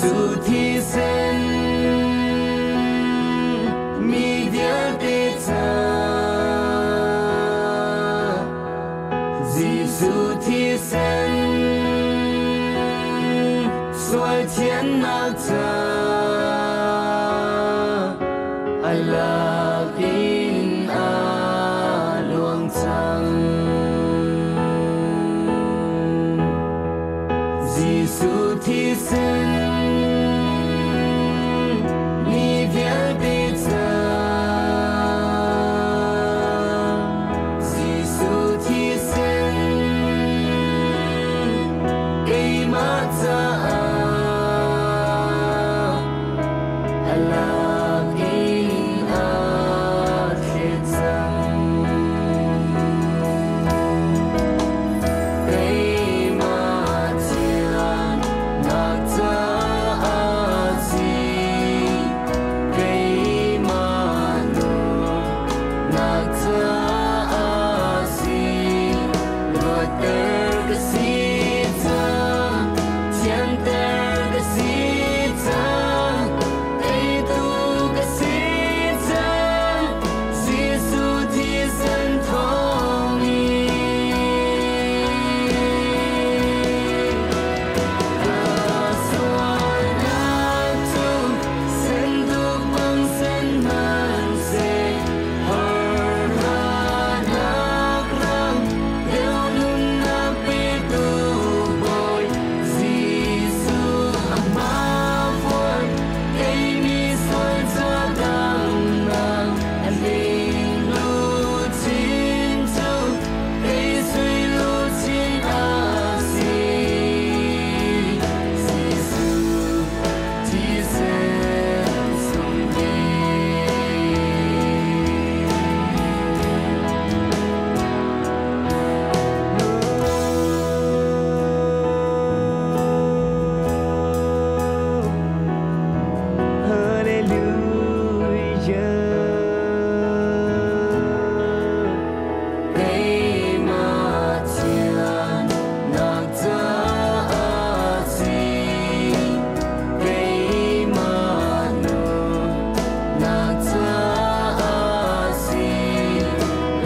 Giêsu thi sinh mi viết đi cha Giêsu thi sinh xoay thiên nào cha ai là in a luồng trăng Giêsu thi sinh mi viết đi cha Giêsu thi sinh cây mát cha ai là in a thế gian cây mát cha nạc cha gì cây mát nạc cha gì luật cái gì cha thiên cái gì cha cây tu cái gì cha Giêsu thi sinh thong mi xoay nát tu sinh tu bằng sinh man se hờ ra nát răng yêu nun na pi tu boy Giêsu ama vuông cây mi xoay ra đằng nàng anh linh lu chín tu cây suy lu chín a si Giêsu thi sinh sống đi cây mát cha nạc cha gì cây mát nạc cha gì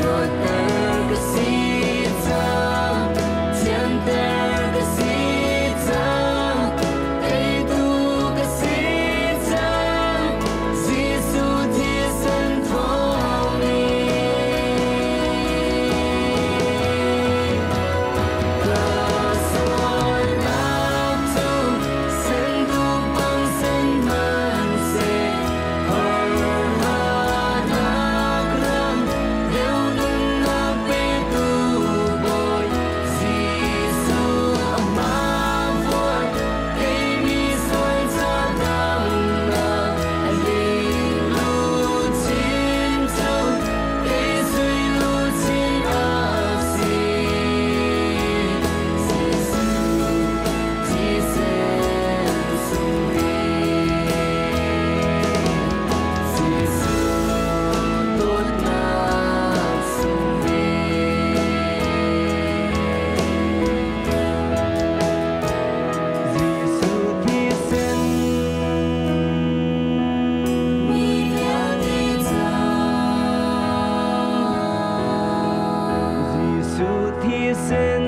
luật cái gì cha thiên cái gì cha cây tu cái gì cha Giêsu thi sinh thong mi xoay nát tu sinh tu bằng sinh man se hờ ra nát răng yêu nun na pi tu boy Giêsu ama vuông cây mi xoay ra đằng nàng anh linh lu chín tu cây suy lu chín a si Giêsu thi sinh sống đi Giêsu tốt nát sống đi Giêsu thi sinh mi viết đi cha Giêsu thi sinh